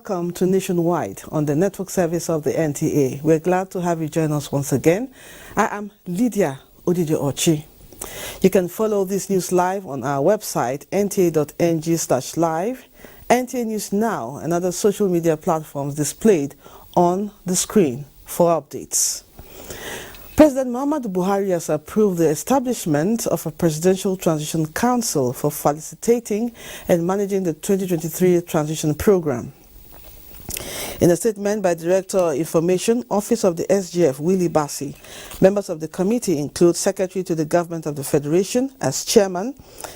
Welcome to Nationwide on the network service of the NTA. We're glad to have you join us once again. I am Lydia Odijo-Ochi. You can follow this news live on our website, nta.ng/live, NTA News Now, and other social media platforms displayed on the screen for updates. President Muhammadu Buhari has approved the establishment of a Presidential Transition Council for facilitating and managing the 2023 transition program. In a statement by Director of Information, Office of the SGF, Willie Bassi, members of the committee include Secretary to the Government of the Federation as Chairman,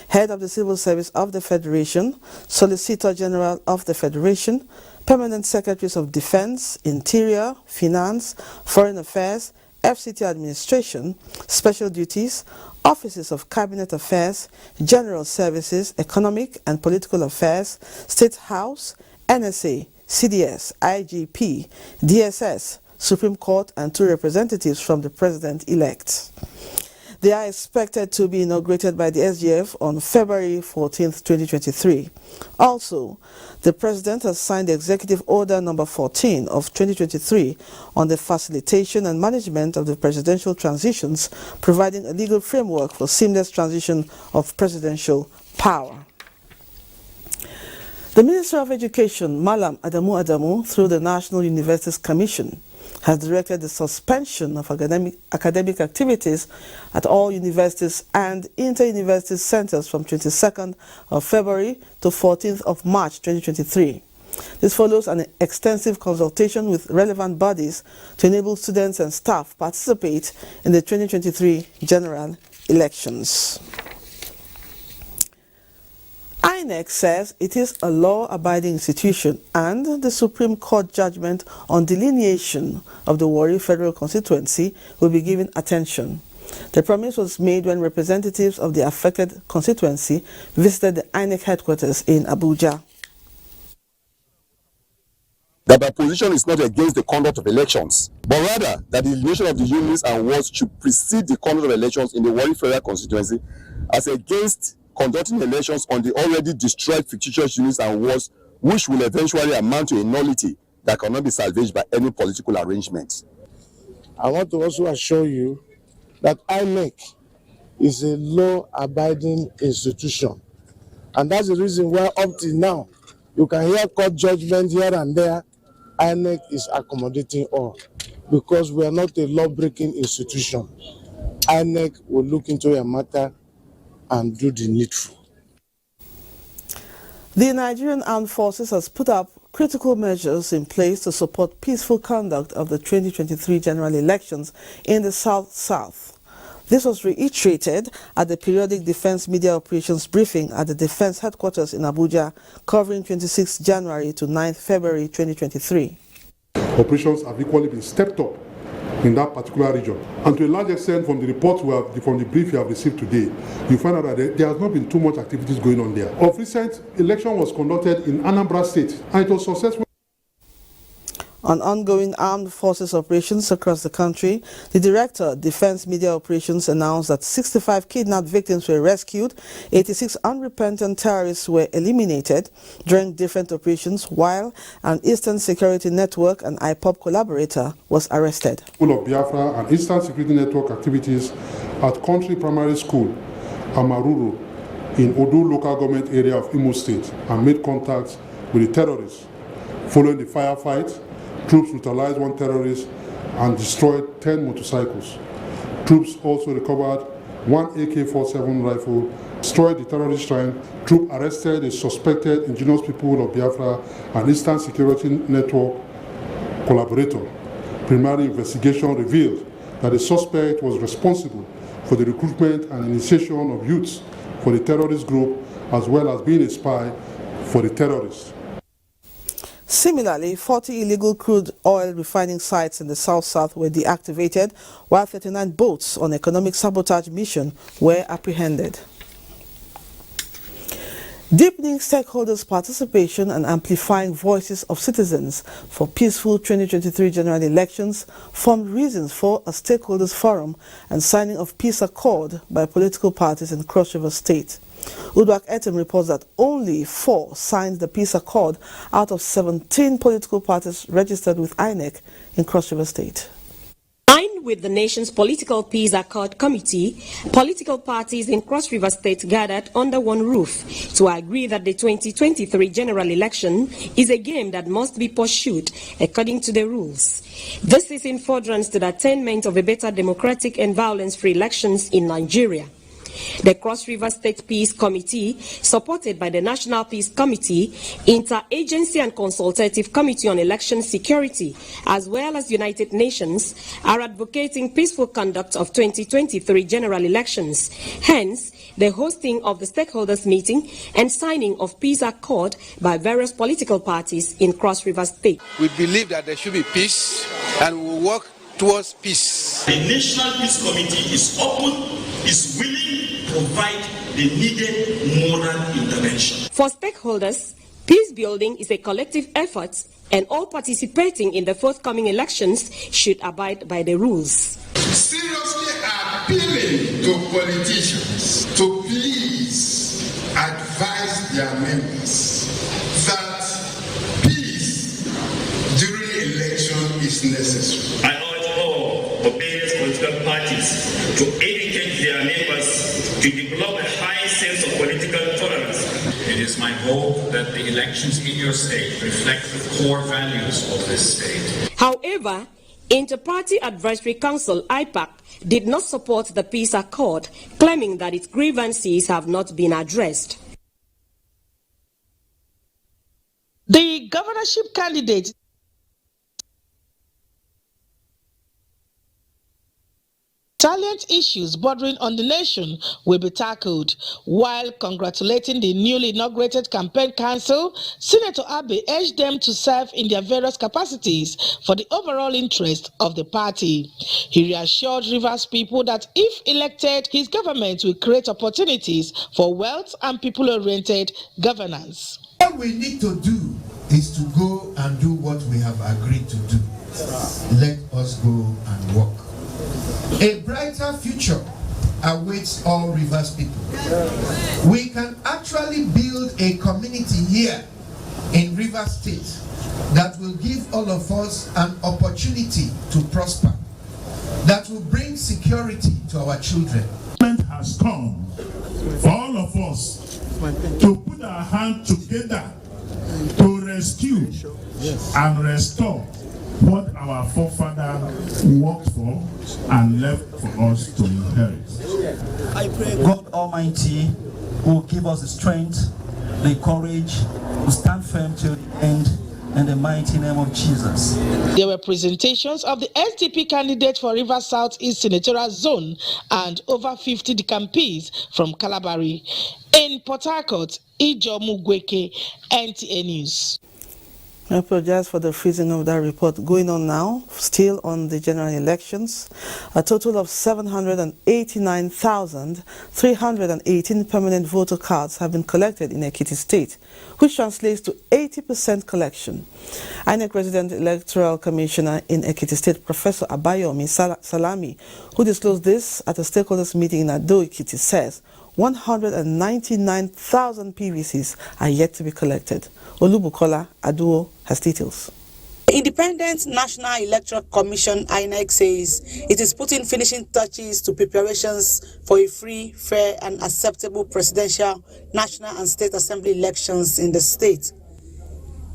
Head of the Civil Service of the Federation, Solicitor General of the Federation, Permanent Secretaries of Defense, Interior, Finance, Foreign Affairs, FCT Administration, Special Duties, Offices of Cabinet Affairs, General Services, Economic and Political Affairs, State House, NSA, CDS, IGP, DSS, Supreme Court, and 2 representatives from the President-elect. They are expected to be inaugurated by the SGF on February 14, 2023. Also, the President has signed the Executive Order Number 14 of 2023 on the facilitation and management of the presidential transitions, providing a legal framework for seamless transition of presidential power. The Minister of Education, Malam Adamu, through the National Universities Commission, has directed the suspension of academic activities at all universities and inter-university centers from 22nd of February to 14th of March 2023. This follows an extensive consultation with relevant bodies to enable students and staff participate in the 2023 general elections. INEC says it is a law-abiding institution and the Supreme Court judgment on delineation of the Warri Federal Constituency will be given attention. The promise was made when representatives of the affected constituency visited the INEC headquarters in Abuja. That my position is not against the conduct of elections, but rather that the delineation of the units and wards should precede the conduct of elections in the Warri Federal Constituency as against conducting elections on the already destroyed fictitious units and wards, which will eventually amount to a nullity that cannot be salvaged by any political arrangement. I want to also assure you that INEC is a law-abiding institution, and that's the reason why up till now you can hear court judgment here and there. INEC is accommodating all because we are not a law-breaking institution. INEC will look into a matter and do the needful. The Nigerian Armed Forces has put up critical measures in place to support peaceful conduct of the 2023 general elections in the South. This was reiterated at the periodic Defense Media Operations briefing at the Defense Headquarters in Abuja, covering 26 January to 9 February 2023. Operations have equally been stepped up in that particular region. And to a large extent, from the report from the brief you have received today, you find out that there has not been too much activities going on there. Of recent, election was conducted in Anambra State, and it was successful. On ongoing armed forces operations across the country, the Director of Defense Media Operations announced that 65 kidnapped victims were rescued, 86 unrepentant terrorists were eliminated during different operations, while an Eastern Security Network and IPOB collaborator was arrested. Of Biafra and Eastern Security Network activities at Country Primary School, Amaruru, in Odu local government area of Imo State, and made contact with the terrorists. Following the firefight, troops neutralized 1 terrorist and destroyed 10 motorcycles. Troops also recovered 1 AK-47 rifle, destroyed the terrorist shrine. Troops arrested a suspected indigenous people of Biafra and Eastern Security Network collaborator. Preliminary investigation revealed that the suspect was responsible for the recruitment and initiation of youths for the terrorist group, as well as being a spy for the terrorists. Similarly, 40 illegal crude oil refining sites in the South were deactivated, while 39 boats on economic sabotage mission were apprehended. Deepening stakeholders' participation and amplifying voices of citizens for peaceful 2023 general elections formed reasons for a stakeholders forum and signing of peace accord by political parties in Cross River State. Uduak Etim reports that only 4 signed the peace accord out of 17 political parties registered with INEC in Cross River State. In line with the nation's Political Peace Accord Committee, political parties in Cross River State gathered under one roof to agree that the 2023 general election is a game that must be pursued according to the rules. This is in furtherance to the attainment of a better democratic and violence-free elections in Nigeria. The Cross River State Peace Committee, supported by the National Peace Committee, Interagency and Consultative Committee on Election Security, as well as United Nations, are advocating peaceful conduct of 2023 general elections. Hence, the hosting of the stakeholders meeting and signing of peace accord by various political parties in Cross River State. We believe that there should be peace, and we will work towards peace. The National Peace Committee is open, is willing to provide the needed moral intervention. For stakeholders, peace building is a collective effort, and all participating in the forthcoming elections should abide by the rules. Seriously appealing to politicians to please advise their members that peace during election is necessary. I urge all various political parties to educate their members to develop a high sense of political tolerance. It is my hope that the elections in your state reflect the core values of this state. However, Inter-Party Advisory Council (IPAC) did not support the peace accord, claiming that its grievances have not been addressed. The governorship candidate salient issues bordering on the nation will be tackled. While congratulating the newly inaugurated campaign council, Senator Abe urged them to serve in their various capacities for the overall interest of the party. He reassured Rivers people that if elected, his government will create opportunities for wealth and people-oriented governance. What we need to do is to go and do what we have agreed to do. Let us go and work. A brighter future awaits all Rivers people. We can actually build a community here in Rivers State that will give all of us an opportunity to prosper, that will bring security to our children. The moment has come for all of us to put our hands together to rescue and restore what our forefathers worked for and left for us to inherit. I pray God Almighty will give us the strength, the courage to stand firm till the end in the mighty name of Jesus. There were presentations of the SDP candidate for River South East Senatorial Zone and over 50 decampees from Calabari. In Port Harcourt, Ijo Mugweke, NTA News. I apologize for the freezing of that report. Going on now, still on the general elections, a total of 789,318 permanent voter cards have been collected in Ekiti State, which translates to 80% collection. INEC Resident Electoral Commissioner in Ekiti State, Professor Abayomi Salami, who disclosed this at a stakeholders meeting in Ado Ekiti, says 199,000 PVCs are yet to be collected. Olubukola Aduo has details. The Independent National Electoral Commission (INEC) says it is putting finishing touches to preparations for a free, fair and acceptable presidential, national and state assembly elections in the state.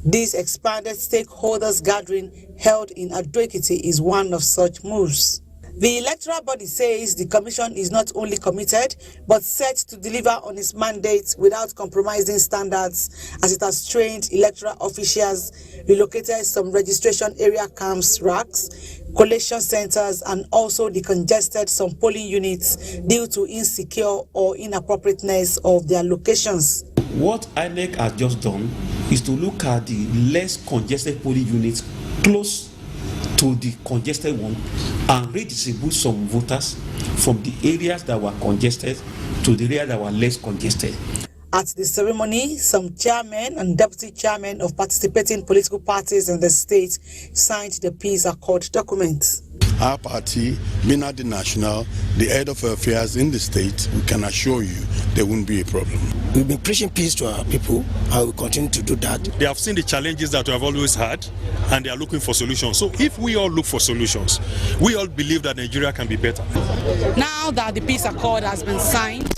This expanded stakeholders gathering held in Ado Ekiti is one of such moves. The electoral body says the commission is not only committed but set to deliver on its mandate without compromising standards, as it has trained electoral officials, relocated some registration area camps, racks, collation centers, and also decongested some polling units due to insecure or inappropriateness of their locations. What INEC has just done is to look at the less congested polling units close to the congested one and redistribute some voters from the areas that were congested to the areas that were less congested. At the ceremony, some chairmen and deputy chairmen of participating political parties in the state signed the peace accord document. our party, Minadi National, the head of affairs in the state, we can assure you there won't be a problem. We've been preaching peace to our people, and we continue to do that. They have seen the challenges that we have always had, and they are looking for solutions. So if we all look for solutions, we all believe that Nigeria can be better. Now that the peace accord has been signed,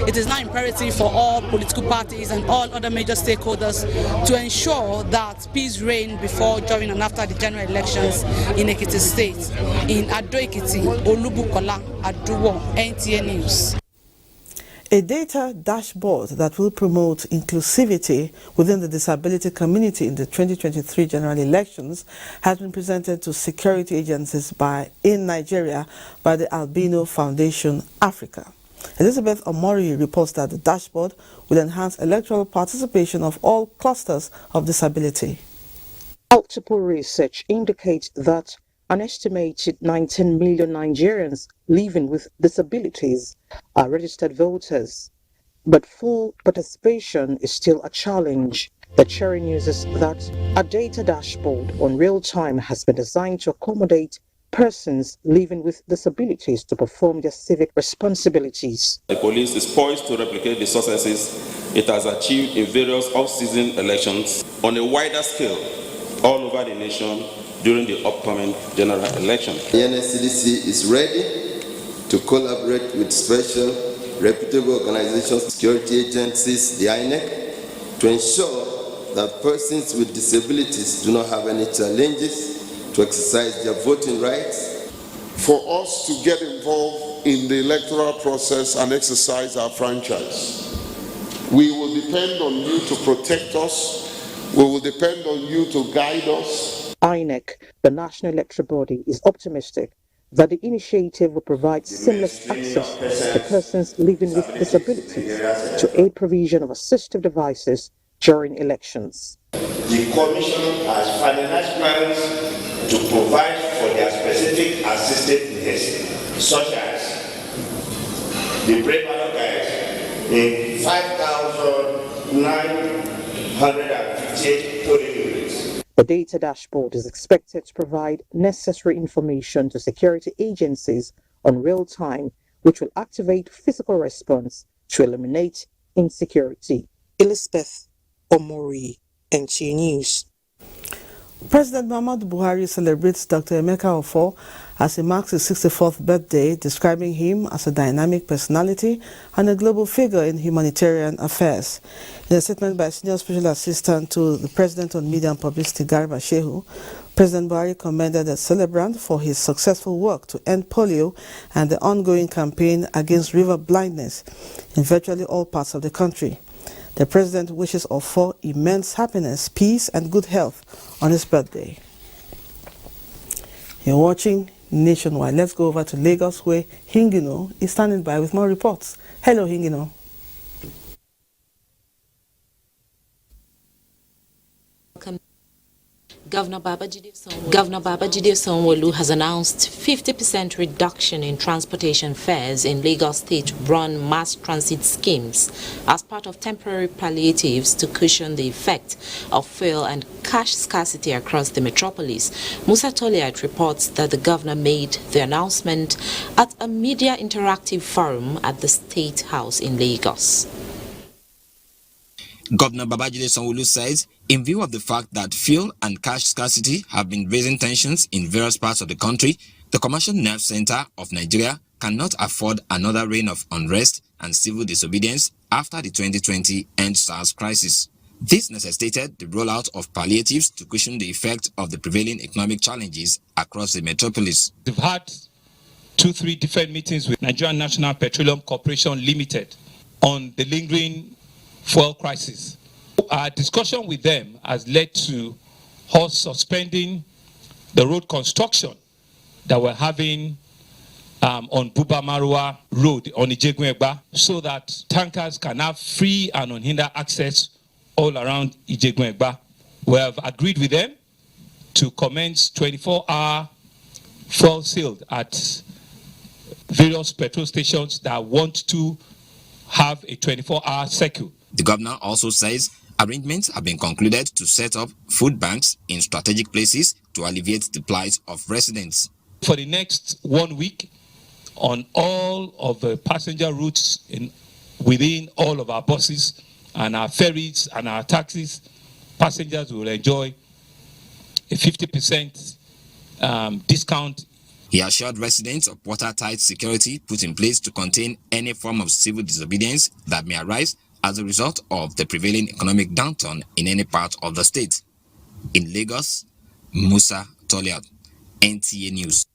it is now imperative for all political parties and all other major stakeholders to ensure that peace reign before, during and after the general elections in Ekiti State. In Ado-Ekiti, Olubukola Aduwo, NTA News. A data dashboard that will promote inclusivity within the disability community in the 2023 general elections has been presented to security agencies in Nigeria by the Albino Foundation Africa. Elizabeth Omori reports that the dashboard will enhance electoral participation of all clusters of disability. Multiple research indicates that an estimated 19 million Nigerians living with disabilities are registered voters, but full participation is still a challenge. The cheering news is that a data dashboard on real time has been designed to accommodate persons living with disabilities to perform their civic responsibilities. The police is poised to replicate the successes it has achieved in various off-season elections on a wider scale all over the nation during the upcoming general election. The NSCDC is ready to collaborate with special reputable organizations, security agencies, the INEC, to ensure that persons with disabilities do not have any challenges to exercise their voting rights. For us to get involved in the electoral process and exercise our franchise, we will depend on you to protect us. We will depend on you to guide us. INEC, the National Electoral Body, is optimistic that the initiative will provide seamless access to persons living with disabilities to aid provision of assistive devices during elections. The Commission has finalized plans to provide for their specific assistive needs, such as the Brave Ballot Guide in 5,958 polling units. The data dashboard is expected to provide necessary information to security agencies on real time, which will activate physical response to eliminate insecurity. Elizabeth Omori, NTA News. President Muhammadu Buhari celebrates Dr. Emeka Offor as he marks his 64th birthday, describing him as a dynamic personality and a global figure in humanitarian affairs. In a statement by Senior Special Assistant to the President on Media and Publicity, Garba Shehu, President Buhari commended the celebrant for his successful work to end polio and the ongoing campaign against river blindness in virtually all parts of the country. The President wishes Offor immense happiness, peace and good health on his birthday. You're watching Nationwide. Let's go over to Lagos, where Hingino is standing by with more reports. Hello, Hingino. Governor Babajide Sanwo-Olu has announced 50% reduction in transportation fares in Lagos State-run mass transit schemes as part of temporary palliatives to cushion the effect of fuel and cash scarcity across the metropolis. Musa Toliat reports that the governor made the announcement at a media interactive forum at the State House in Lagos. Governor Babajide Sanwo-Olu says, in view of the fact that fuel and cash scarcity have been raising tensions in various parts of the country, the commercial nerve center of Nigeria cannot afford another reign of unrest and civil disobedience after the 2020 end-SARS crisis. This necessitated the rollout of palliatives to cushion the effect of the prevailing economic challenges across the metropolis. We've had 2-3 different meetings with Nigerian National Petroleum Corporation Limited on the lingering fuel crisis. Our discussion with them has led to us suspending the road construction that we're having on Buba Marwa Road on Ijegun-Egba, so that tankers can have free and unhindered access all around Ijegun-Egba. We have agreed with them to commence 24-hour fuel sales at various petrol stations that want to have a 24-hour cycle. The governor also says arrangements have been concluded to set up food banks in strategic places to alleviate the plight of residents. For the next 1 week, on all of the passenger routes within all of our buses and our ferries and our taxis, passengers will enjoy a 50% discount. He assured residents of watertight security put in place to contain any form of civil disobedience that may arise as a result of the prevailing economic downturn in any part of the state. In Lagos, Musa Toliat, NTA News.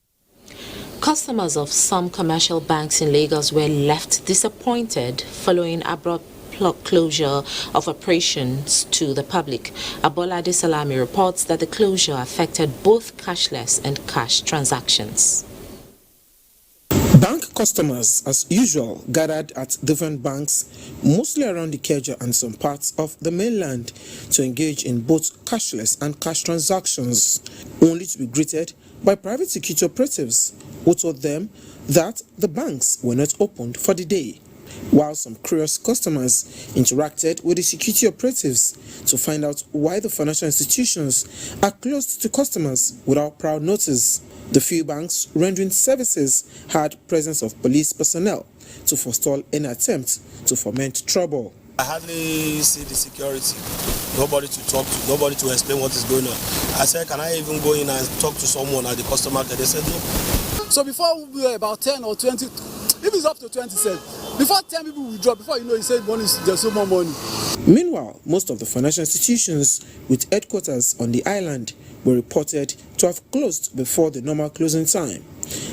Customers of some commercial banks in Lagos were left disappointed following abrupt closure of operations to the public. Abolade Salami reports that the closure affected both cashless and cash transactions. Bank customers, as usual, gathered at different banks, mostly around the Ikeja and some parts of the mainland, to engage in both cashless and cash transactions, only to be greeted by private security operatives who told them that the banks were not opened for the day. While some curious customers interacted with the security operatives to find out why the financial institutions are closed to customers without prior notice. The few banks rendering services had presence of police personnel to forestall any attempt to foment trouble. I hardly see the security. Nobody to talk to, nobody to explain what is going on. I said, can I even go in and talk to someone at the customer care? They said no. So before we were about 10 or 20, if it's up to 20 cents, before 10 people withdraw, before you know, he said there's no more money. Meanwhile, most of the financial institutions with headquarters on the island were reported to have closed before the normal closing time,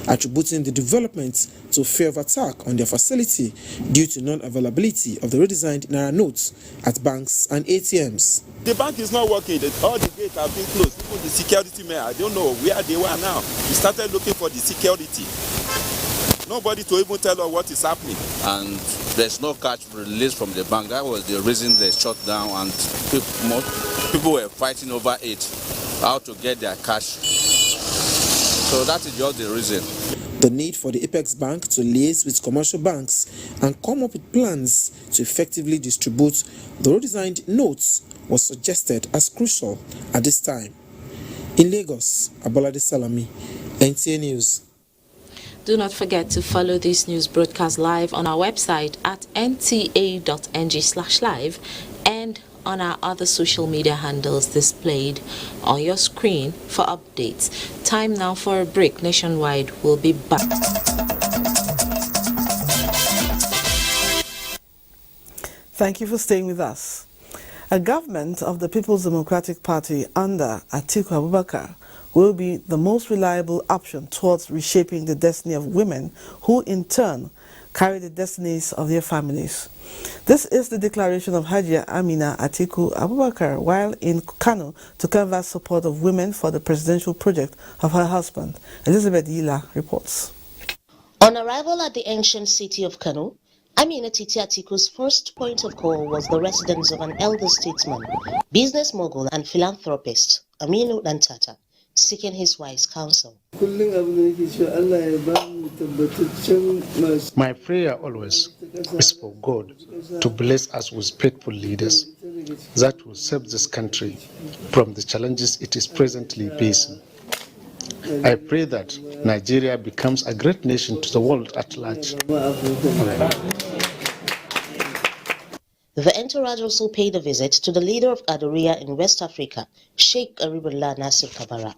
attributing the development to fear of attack on their facility due to non-availability of the redesigned Naira notes at banks and ATMs. The bank is not working. All the gates have been closed. Even the security men, I don't know where they were now. We started looking for the security. Nobody to even tell us what is happening. And there's no cash released from the bank. That was the reason they shut down, and people were fighting over it, how to get their cash. So that is just the reason. The need for the Apex Bank to liaise with commercial banks and come up with plans to effectively distribute the redesigned notes was suggested as crucial at this time. In Lagos, Abolade Salami, NTA News. Do not forget to follow this news broadcast live on our website at nta.ng/live and on our other social media handles displayed on your screen for updates. Time now for a break. Nationwide will be back. Thank you for staying with us. A government of the People's Democratic Party under Atiku Abubakar will be the most reliable option towards reshaping the destiny of women who in turn carry the destinies of their families. This is the declaration of Hajia Amina Atiku Abubakar while in Kano to canvass support of women for the presidential project of her husband. Elizabeth Yila reports. On arrival at the ancient city of Kano, Amina Titi Atiku's first point of call was the residence of an elder statesman, business mogul and philanthropist, Aminu Dantata, seeking his wife's counsel. My prayer always is for God to bless us with faithful leaders that will save this country from the challenges it is presently facing. I pray that Nigeria becomes a great nation to the world at large. The entourage also paid a visit to the leader of Adoria in West Africa, Sheikh Aribullah Nasir Kabara.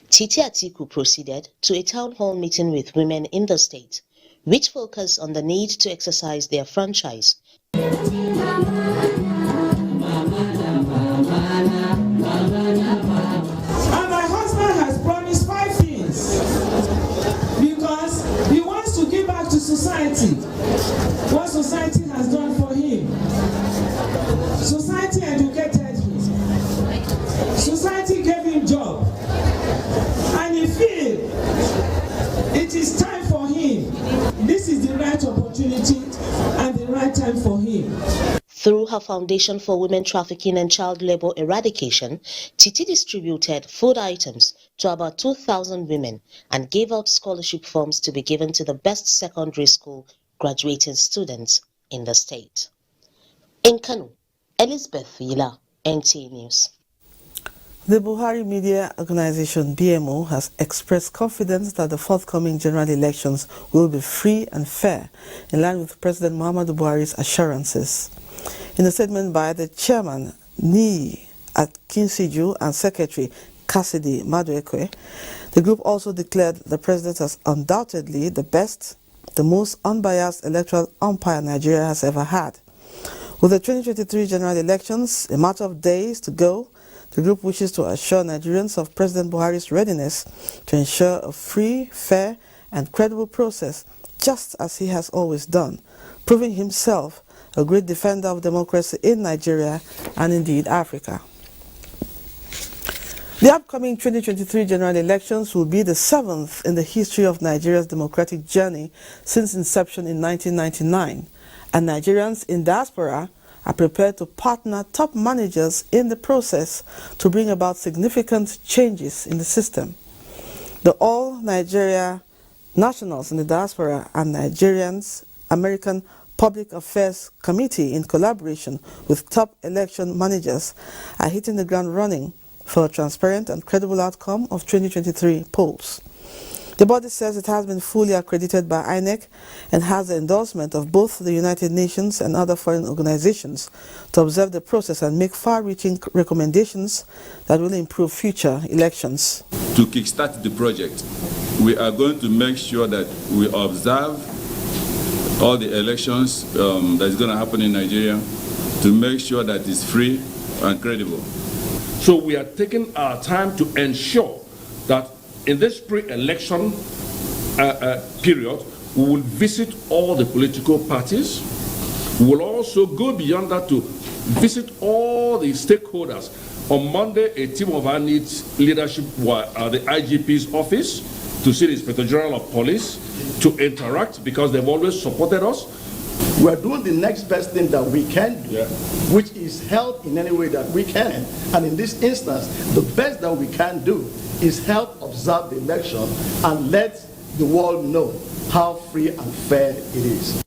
Titi Atiku proceeded to a town hall meeting with women in the state, which focused on the need to exercise their franchise. And my husband has promised 5 things because he wants to give back to society what society has done for him. Society educated him. Society gave him job. And he feels it is time for him. This is the right opportunity and the right time for him. Through her Foundation for Women Trafficking and Child Labor Eradication, Titi distributed food items to about 2,000 women and gave out scholarship forms to be given to the best secondary school graduating students in the state. In Kano, Elizabeth Villa, NTA News. The Buhari Media Organization BMO has expressed confidence that the forthcoming general elections will be free and fair, in line with President Muhammadu Buhari's assurances. In a statement by the chairman, Niyi Akinsiju, and secretary, Cassidy Maduekwe, the group also declared the president as undoubtedly the best, the most unbiased electoral umpire Nigeria has ever had. With the 2023 general elections a matter of days to go, the group wishes to assure Nigerians of President Buhari's readiness to ensure a free, fair, and credible process, just as he has always done, proving himself a great defender of democracy in Nigeria and indeed Africa. The upcoming 2023 general elections will be the 7th in the history of Nigeria's democratic journey since inception in 1999, and Nigerians in diaspora are prepared to partner top managers in the process to bring about significant changes in the system. The All Nigeria Nationals in the Diaspora and Nigerians American Public Affairs Committee, in collaboration with top election managers, are hitting the ground running for a transparent and credible outcome of 2023 polls. The body says it has been fully accredited by INEC and has the endorsement of both the United Nations and other foreign organizations to observe the process and make far-reaching recommendations that will improve future elections. To kickstart the project, we are going to make sure that we observe all the elections that is going to happen in Nigeria to make sure that it's free and credible. So we are taking our time to ensure that in this pre-election period, we will visit all the political parties. We will also go beyond that to visit all the stakeholders. On Monday, a team of our leadership were at the IGP's office to see the Inspector General of Police, to interact because they've always supported us. We are doing the next best thing that we can do, which is help in any way that we can. And in this instance, the best that we can do is help observe the election and let the world know how free and fair it is.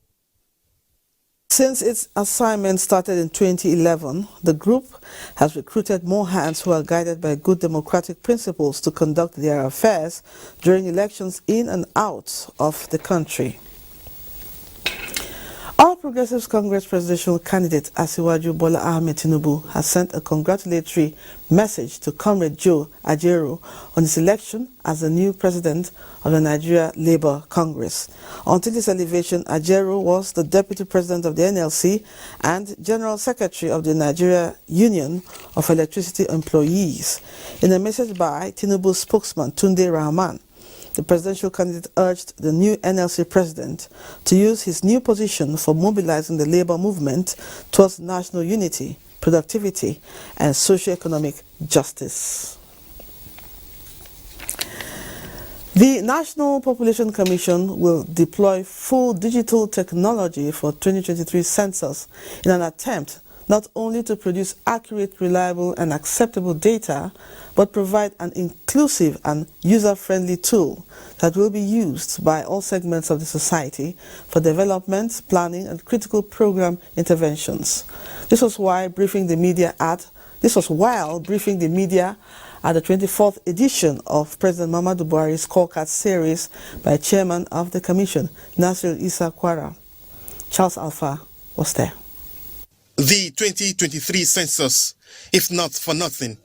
Since its assignment started in 2011, the group has recruited more hands who are guided by good democratic principles to conduct their affairs during elections in and out of the country. All Progressives Congress presidential candidate Asiwaju Bola Ahmed Tinubu has sent a congratulatory message to Comrade Joe Ajaero on his election as the new president of the Nigeria Labour Congress. Until his elevation, Ajaero was the deputy president of the NLC and general secretary of the Nigeria Union of Electricity Employees. In a message by Tinubu's spokesman Tunde Rahman, the presidential candidate urged the new NLC president to use his new position for mobilizing the labor movement towards national unity, productivity, and socio-economic justice. The National Population Commission will deploy full digital technology for 2023 census in an attempt not only to produce accurate, reliable, and acceptable data, but provide an inclusive and user-friendly tool that will be used by all segments of the society for development, planning, and critical program interventions. This was while briefing the media at the 24th edition of President Muhammadu Buhari's scorecard series by Chairman of the Commission, Nasir Issa Kwara. Charles Alpha was there. The 2023 census, if not for nothing,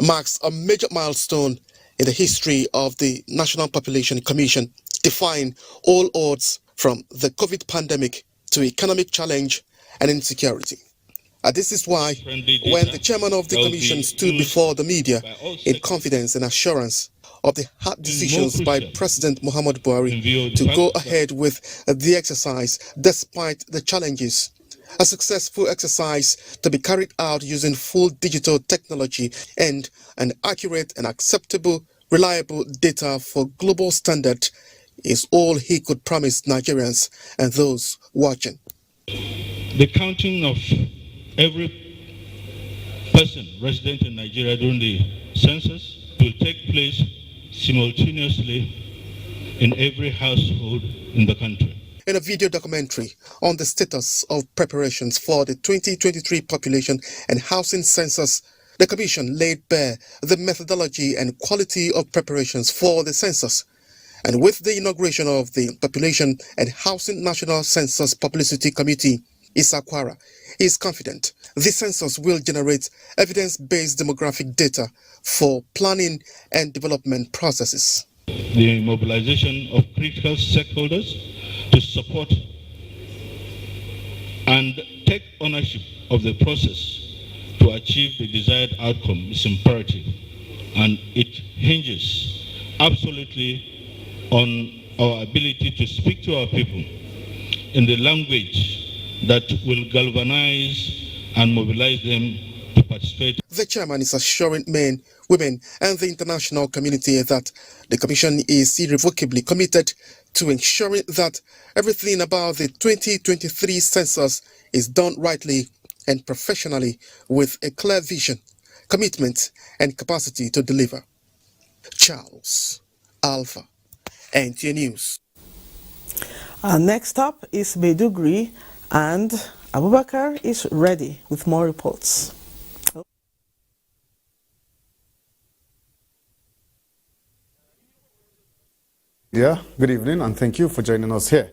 marks a major milestone in the history of the National Population Commission, defying all odds from the COVID pandemic to economic challenge and insecurity. This is why, when the chairman of the commission stood before the media in confidence and assurance of the hard decisions by President Muhammadu Buhari to go ahead with the exercise despite the challenges, a successful exercise to be carried out using full digital technology and an accurate and acceptable, reliable data for global standard is all he could promise Nigerians and those watching. The counting of every person resident in Nigeria during the census will take place simultaneously in every household in the country. In a video documentary on the status of preparations for the 2023 population and housing census, The Commission laid bare the methodology and quality of preparations for the census, and with the inauguration of the Population and Housing National Census Publicity Committee, Isakwara is confident the census will generate evidence-based demographic data for planning and development processes. The mobilization of critical stakeholders to support and take ownership of the process to achieve the desired outcome is imperative, and it hinges absolutely on our ability to speak to our people in the language that will galvanize and mobilize them to participate. The chairman is assuring men, women, and the international community that the Commission is irrevocably committed to ensuring that everything about the 2023 census is done rightly and professionally with a clear vision, commitment, and capacity to deliver. Charles Alpha, NTA News. Next up is Maiduguri, and Abubakar is ready with more reports. Yeah, good evening and thank you for joining us here.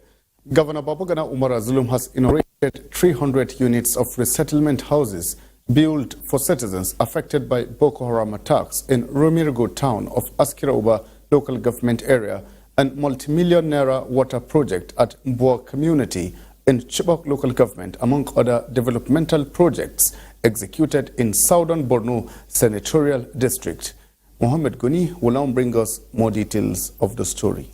Governor Babagana Umar Zulum has inaugurated 300 units of resettlement houses built for citizens affected by Boko Haram attacks in Romirgo town of Askira Uba local government area and multi-million naira water project at Mboa community in Chibok local government, among other developmental projects executed in southern Borno senatorial district. Mohammed Guni will now bring us more details of the story.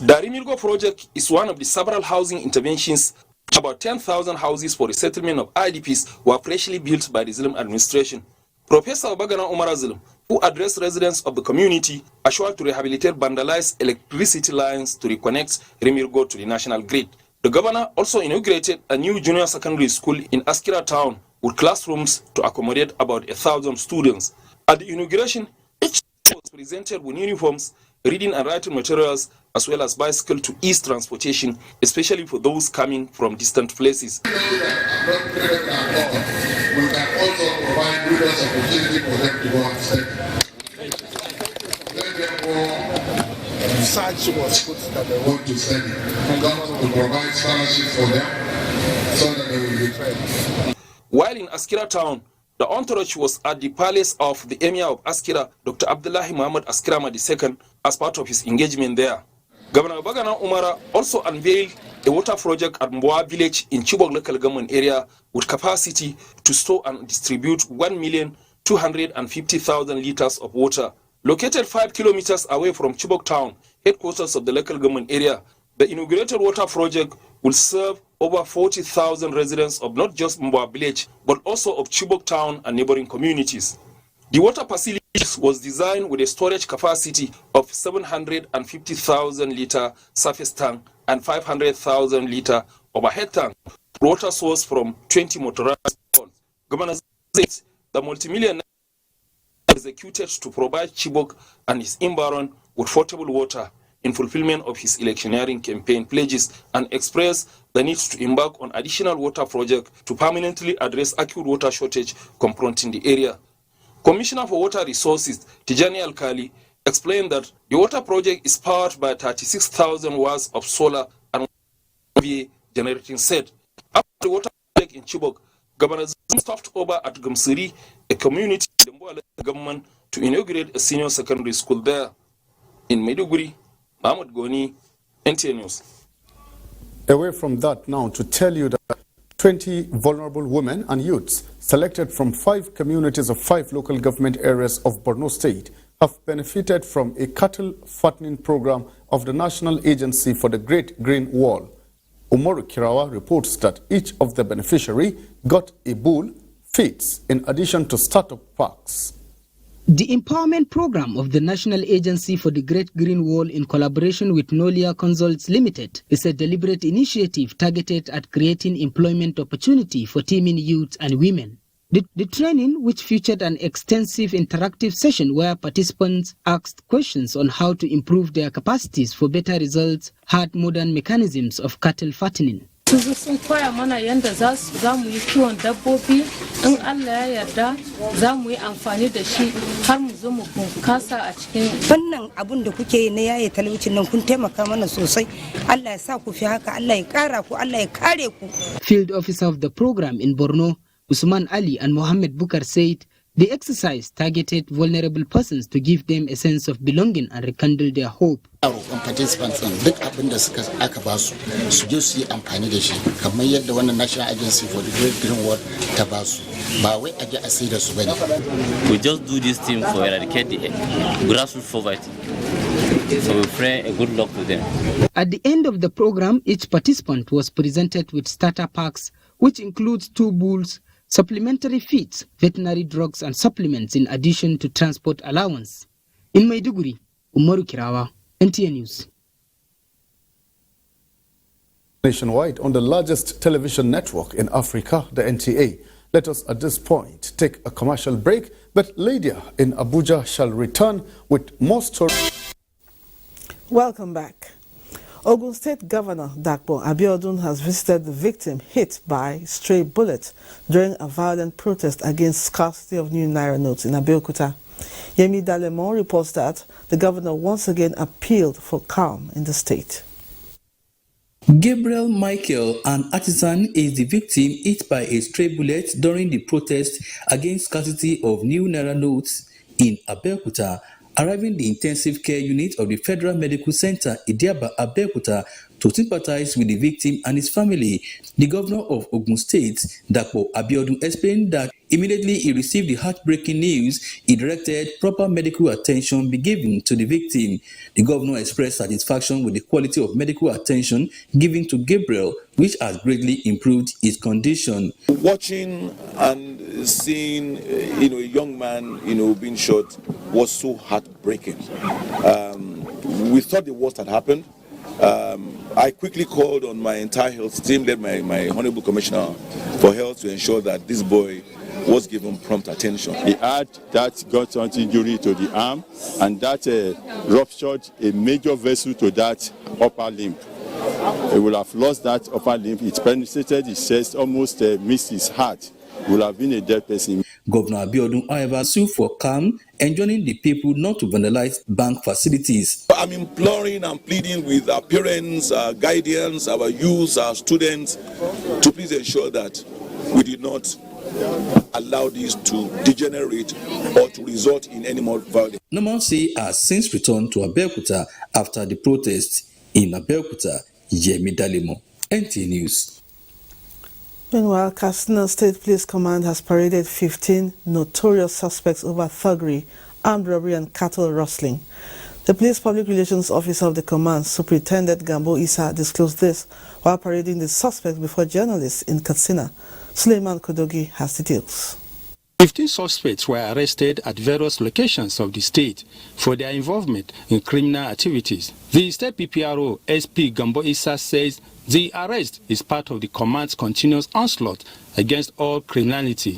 The Rimirgo project is one of the several housing interventions. About 10,000 houses for the settlement of IDPs were freshly built by the Zulum administration. Professor Babagana Umar Zulum, who addressed residents of the community, assured to rehabilitate vandalized electricity lines to reconnect Rimirgo to the national grid. The governor also inaugurated a new junior secondary school in Askira town with classrooms to accommodate about 1,000 students. At the inauguration, each was presented with uniforms, reading and writing materials, as well as bicycle to ease transportation, especially for those coming from distant places. We can also provide rigorous opportunity for them to go and study. Let them go research what that they want to study. Government will provide scholarships for them so that they will be trained. While in Askira town, the entourage was at the palace of the Emir of Askira, Dr. Abdullahi Muhammad Askirama II, as part of his engagement there. Governor Bagana Umara also unveiled a water project at Mboa village in Chibok local government area with capacity to store and distribute 1,250,000 liters of water. Located 5 kilometers away from Chibok town, headquarters of the local government area, the inaugurated water project will serve over 40,000 residents of not just Mboa village, but also of Chibok town and neighboring communities. The water facility was designed with a storage capacity of 750,000 liter surface tank and 500,000 liter overhead tank, water source from 20 motorized ponds. Governor said the multi-million executed to provide Chibok and his environment with potable water in fulfillment of his electioneering campaign pledges, and expressed the need to embark on additional water projects to permanently address acute water shortage confronting the area. Commissioner for Water Resources, Tijani Alkali, explained that the water project is powered by 36,000 watts of solar and generating set. After the water project in Chibok, Governor Zim stopped over at Gamsiri, a community in the Mboa government, to inaugurate a senior secondary school there. In Maiduguri, Mahmoud Goni, NTA News. Away from that now to tell you that 20 vulnerable women and youths selected from 5 communities of 5 local government areas of Borno State have benefited from a cattle fattening program of the National Agency for the Great Green Wall. Umaru Kirawa reports that each of the beneficiaries got a bull, feeds, in addition to startup packs. The empowerment program of the National Agency for the Great Green Wall in collaboration with Nolia Consults Limited is a deliberate initiative targeted at creating employment opportunity for teeming youth and women. The training, which featured an extensive interactive session where participants asked questions on how to improve their capacities for better results, had modern mechanisms of cattle fattening. su sun koya mana yanda za mu yi kiwon dabbobi in Allah ya yarda za mu yi amfani da shi har mu zo mu bunkasa a cikin wannan abun da kuke yi na yaye talaucin nan kun taimaka mana sosai. Allah ya sa ku fi haka, Allah ya kara ku, Allah ya kare ku. Field officer of the program in Borno, Usman Ali and Mohammed Bukar said the exercise targeted vulnerable persons to give them a sense of belonging and rekindle their hope. Participants duk abin da aka ba su je su yi amfani da shi kamar yadda wannan National Agency for the Great Green Wall ta ba su ba wai a ji a sai da su bane. We just do this thing for eradicate the grassroots poverty. So we pray a good luck to them. At the end of the program, each participant was presented with starter packs, which includes 2 bulls, supplementary feeds, veterinary drugs and supplements in addition to transport allowance. In Maiduguri, Umaru Kirawa, NTA News. Nationwide on the largest television network in Africa, the NTA. Let us at this point take a commercial break, but Lydia in Abuja shall return with more stories. Welcome back. Ogun State Governor Dakpo Abiodun has visited the victim hit by stray bullets during a violent protest against scarcity of new Naira notes in Abeokuta. Yemi Dalemon reports that the governor once again appealed for calm in the state. Gabriel Michael, an artisan, is the victim hit by a stray bullet during the protest against scarcity of new Naira notes in Abeokuta. Arriving the intensive care unit of the Federal Medical Center, Idiaba, Abeokuta, to sympathize with the victim and his family, the governor of Ogun State, Dakpo Abiodun, explained that immediately he received the heartbreaking news, he directed proper medical attention be given to the victim. The governor expressed satisfaction with the quality of medical attention given to Gabriel, which has greatly improved his condition. Watching and seeing, a young man, being shot was so heartbreaking. We thought the worst had happened. I quickly called on my entire health team, led my Honorable Commissioner for Health, to ensure that this boy was given prompt attention. He had that gunshot injury to the arm, and that ruptured a major vessel to that upper limb. He will have lost that upper limb. It penetrated his chest, almost missed his heart. He will have been a dead person. Governor Abiodun, however, sued for calm, enjoining the people not to vandalize bank facilities. I'm imploring and pleading with our parents, our guardians, our youth, our students to please ensure that we do not allow this to degenerate or to result in any more violence. Normalcy has since returned to Abeokuta after the protest in Abeokuta. Yemi Dalemo, NTA News. Meanwhile, Katsina State Police Command has paraded 15 notorious suspects over thuggery, armed robbery and cattle rustling. The Police Public Relations Officer of the command, Superintendent Gambo Issa, disclosed this while parading the suspects before journalists in Katsina. Suleiman Kodogi has details. 15 suspects were arrested at various locations of the state for their involvement in criminal activities. The state PPRO SP Gambo Issa says the arrest is part of the command's continuous onslaught against all criminality.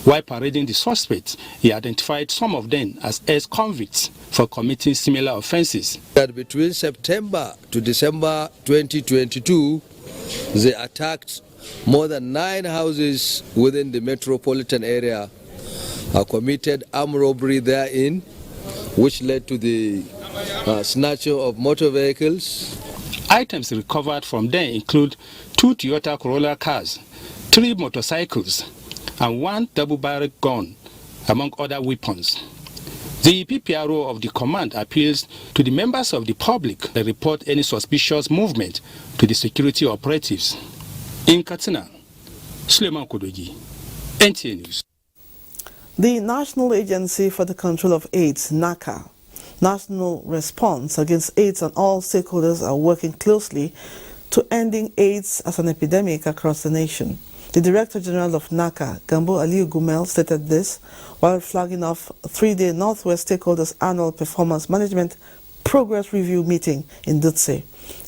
While parading the suspects, he identified some of them as ex-convicts for committing similar offenses. That between September to December 2022, they attacked more than 9 houses within the metropolitan area, committed armed robbery therein, which led to the snatching of motor vehicles. Items recovered from them include 2 Toyota Corolla cars, 3 motorcycles, and 1 double-barrel gun, among other weapons. The PPRO of the command appeals to the members of the public that report any suspicious movement to the security operatives. In Katsina, Suleiman Kodogi, NTA News. The National Agency for the Control of AIDS, NACA, National Response Against AIDS, and all stakeholders are working closely to ending AIDS as an epidemic across the nation. The Director General of NACA, Gambo Aliu Gumel, stated this while flagging off a 3-day Northwest Stakeholders Annual Performance Management Progress Review meeting in Dutse.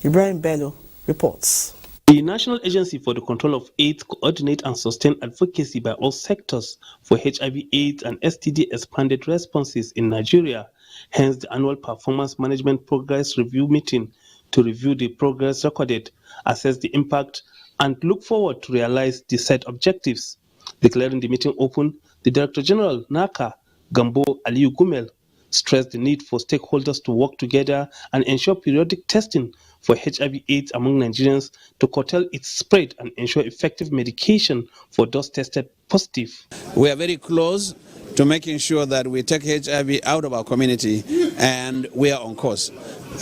Ibrahim Bello reports. The National Agency for the Control of AIDS coordinate and sustain advocacy by all sectors for HIV/AIDS and STD expanded responses in Nigeria. Hence, the annual Performance Management Progress Review meeting to review the progress recorded, assess the impact, and look forward to realize the set objectives. Declaring the meeting open, the Director General, NACA, Gambo Aliyu Gumel, stressed the need for stakeholders to work together and ensure periodic testing for HIV/AIDS among Nigerians to curtail its spread and ensure effective medication for those tested positive. We are very close to making sure that we take HIV out of our community, and we are on course.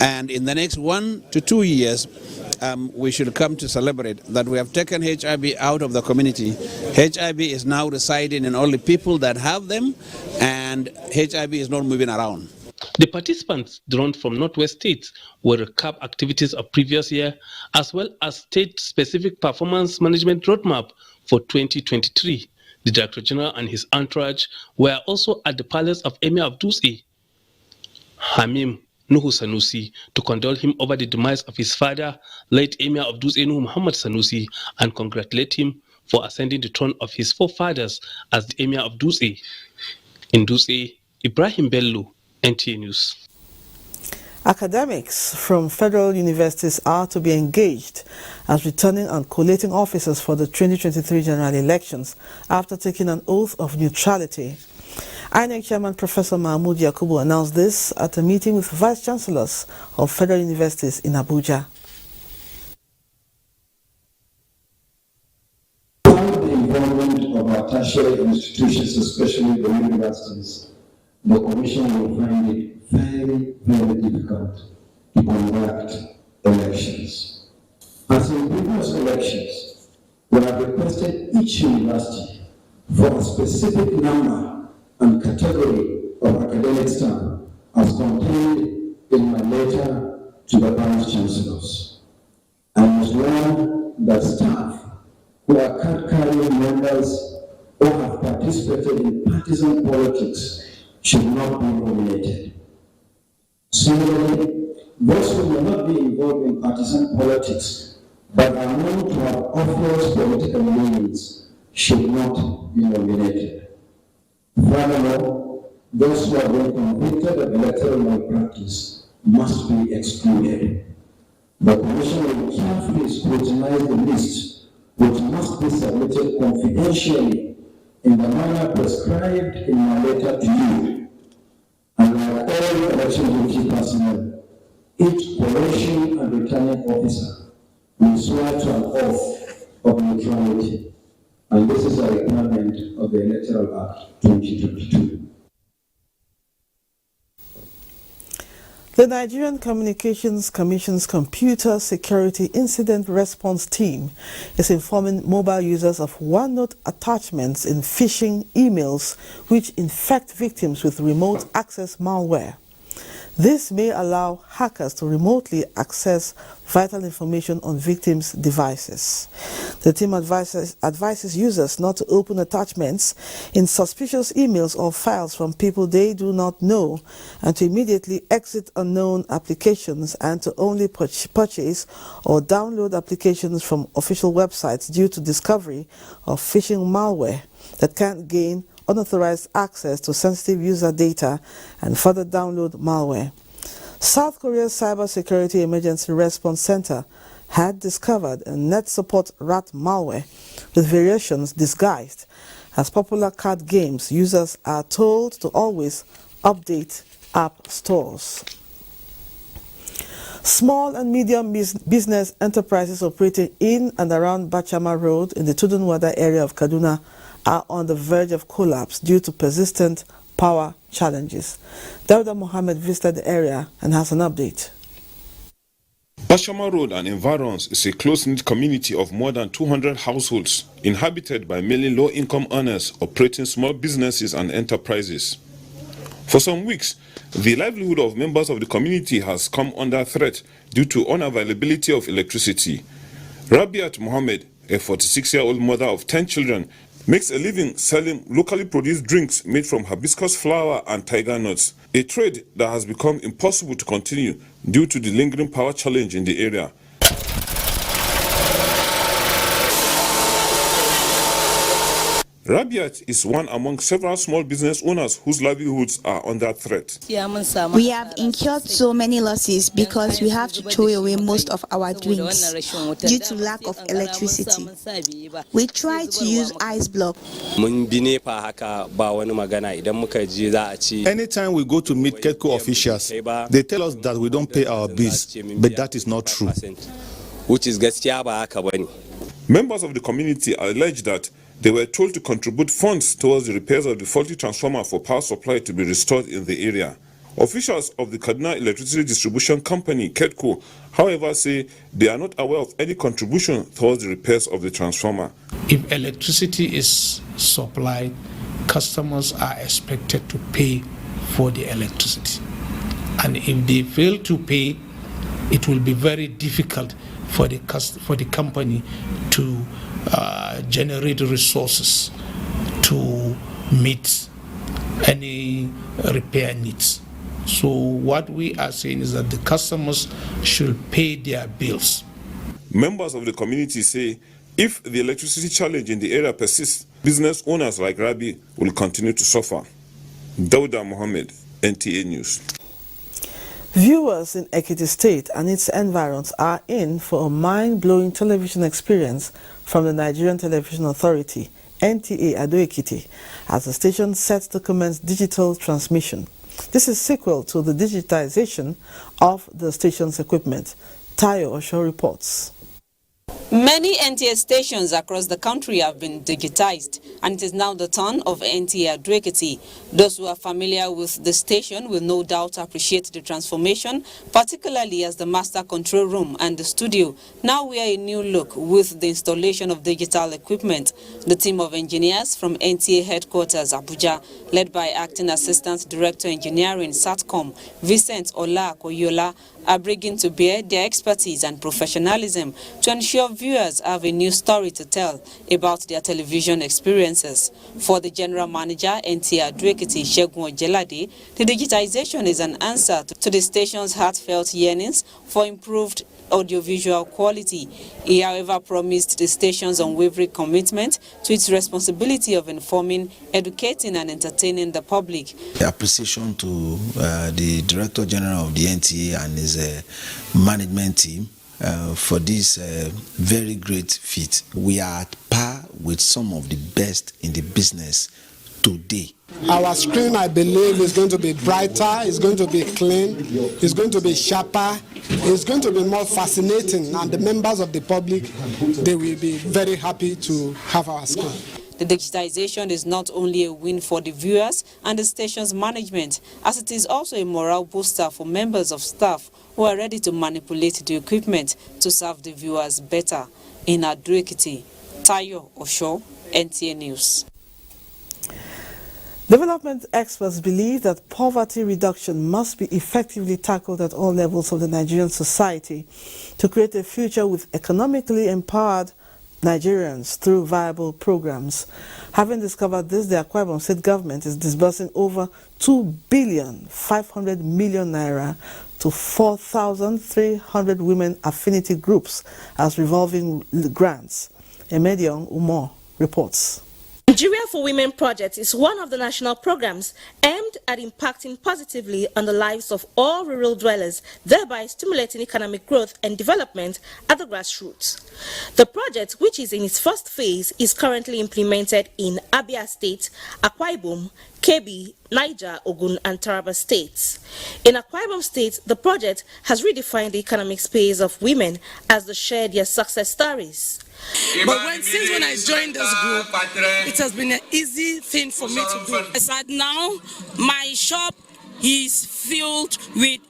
And in the next 1 to 2 years, we should come to celebrate that we have taken HIV out of the community. HIV is now residing in only people that have them, and HIV is not moving around. The participants drawn from Northwest states will recap activities of previous year, as well as state-specific performance management roadmap for 2023. The Director General and his entourage were also at the palace of Emir of Dutse, Hamim Nuhu Sanusi, to condole him over the demise of his father, late Emir of Dutse Nuhu Muhammad Sanusi, and congratulate him for ascending the throne of his forefathers as the Emir of Dutse. In Dutse, Ibrahim Bello, NTA News. Academics from federal universities are to be engaged as returning and collating officers for the 2023 general elections after taking an oath of neutrality. INEC Chairman Professor Mahmoud Yakubu announced this at a meeting with vice chancellors of federal universities in Abuja. Without the involvement of our tertiary institutions, especially the universities, the Commission will find it very, very difficult to conduct elections. As in previous elections, we have requested each university for a specific number and category of academic staff as contained in my letter to the vice chancellors. I must warn that staff who are card-carrying members or have participated in partisan politics should not be nominated. Similarly, those who may not be involved in partisan politics but are known to have obvious political leanings should not be nominated. Furthermore, those who have been convicted of electoral malpractice must be excluded. The Commission will carefully scrutinize the list, which must be submitted confidentially in the manner prescribed in my letter to you. And like all election duty personnel, each collation and returning officer will swear to an oath of neutrality. And this is a requirement of the Electoral Act 2022. The Nigerian Communications Commission's Computer Security Incident Response Team is informing mobile users of OneNote attachments in phishing emails which infect victims with remote access malware. This may allow hackers to remotely access vital information on victims' devices. The team advises users not to open attachments in suspicious emails or files from people they do not know, and to immediately exit unknown applications, and to only purchase or download applications from official websites due to discovery of phishing malware that can gain unauthorized access to sensitive user data and further download malware. South Korea's Cybersecurity Emergency Response Center had discovered a net support rat malware with variations disguised as popular card games. Users are told to always update app stores. Small and medium business enterprises operating in and around Bachama Road in the Tudunwada area of Kaduna are on the verge of collapse due to persistent power challenges. Dawda Mohammed visited the area and has an update. Bachama Road and environs is a close-knit community of more than 200 households inhabited by mainly low-income earners operating small businesses and enterprises. For some weeks, the livelihood of members of the community has come under threat due to unavailability of electricity. Rabiat Mohammed, a 46-year-old mother of 10 children, makes a living selling locally produced drinks made from hibiscus flower and tiger nuts, a trade that has become impossible to continue due to the lingering power challenge in the area. Rabiat is one among several small business owners whose livelihoods are under threat. We have incurred so many losses because we have to throw away most of our drinks due to lack of electricity. We try to use ice block. Anytime we go to meet KEDCO officials, they tell us that we don't pay our bills, but that is not true. Members of the community allege that they were told to contribute funds towards the repairs of the faulty transformer for power supply to be restored in the area. Officials of the Kaduna Electricity Distribution Company, KEDCO, however, say they are not aware of any contribution towards the repairs of the transformer. If electricity is supplied, customers are expected to pay for the electricity. And if they fail to pay, it will be very difficult for the company to generate resources to meet any repair needs. So what we are saying is that the customers should pay their bills. Members of the community say if the electricity challenge in the area persists, business owners like Rabi will continue to suffer. Dauda Mohammed, NTA News. Viewers in Ekiti State and its environs are in for a mind-blowing television experience from the Nigerian Television Authority, NTA Ado-Ekiti, as the station sets to commence digital transmission. This is sequel to the digitization of the station's equipment. Tayo Osho reports. Many NTA stations across the country have been digitized, and it is now the turn of NTA Ado-Ekiti. Those who are familiar with the station will no doubt appreciate the transformation, particularly as the master control room and the studio now wear a new look with the installation of digital equipment. The team of engineers from NTA headquarters Abuja, led by Acting Assistant Director Engineering SATCOM, Vincent Ola Koyola, are bringing to bear their expertise and professionalism to ensure viewers have a new story to tell about their television experiences. For the General Manager, NTA Ado-Ekiti Segun Ojelade, the digitization is an answer to the station's heartfelt yearnings for improved audiovisual quality. He, however, promised the station's unwavering commitment to its responsibility of informing, educating and entertaining the public. Appreciation to the Director General of the NTA and his management team for this very great feat. We are at par with some of the best in the business today. Our screen, I believe, is going to be brighter, it's going to be clean, it's going to be sharper, it's going to be more fascinating, and the members of the public, they will be very happy to have our screen. The digitization is not only a win for the viewers and the station's management, as it is also a morale booster for members of staff who are ready to manipulate the equipment to serve the viewers better. In Ado-Ekiti, Tayo Osho, NTA News. Development experts believe that poverty reduction must be effectively tackled at all levels of the Nigerian society to create a future with economically empowered Nigerians through viable programs. Having discovered this, the Akwa Ibom State government is disbursing over 2,500 billion naira to 4,300 women affinity groups as revolving grants. Emedion Umor reports. Nigeria for Women project is one of the national programs aimed at impacting positively on the lives of all rural dwellers, thereby stimulating economic growth and development at the grassroots. The project, which is in its first phase, is currently implemented in Abia State, Akwa Ibom, Kebbi, Niger, Ogun and Taraba states. In Akwa Ibom State, the project has redefined the economic space of women as they share their success stories. But since when I joined this group, it has been an easy thing for me to do. As at now, my shop is filled with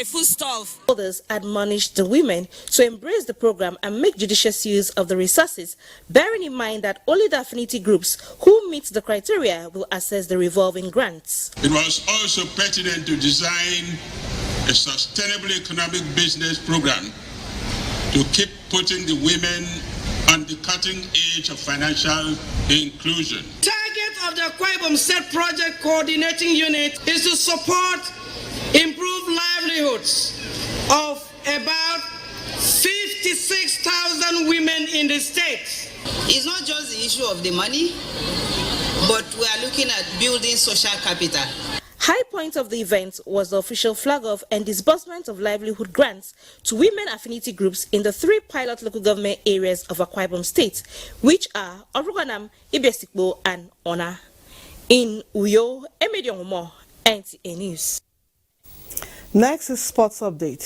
foodstuff. Others admonished the women to embrace the program and make judicious use of the resources, bearing in mind that only the affinity groups who meet the criteria will access the revolving grants. It was also pertinent to design a sustainable economic business program to keep putting the women on the cutting edge of financial inclusion. Target of the Akwa Ibom State Project Coordinating Unit is to support improved livelihoods of about 56,000 women in the state. It's not just the issue of the money, but we are looking at building social capital. High point of the event was the official flag-off and disbursement of livelihood grants to women affinity groups in the 3 pilot local government areas of Akwa Ibom State, which are Oruganam, Ibesikbo, and Ona. In Uyo, Emedion Mo, NTA News. Next is sports update.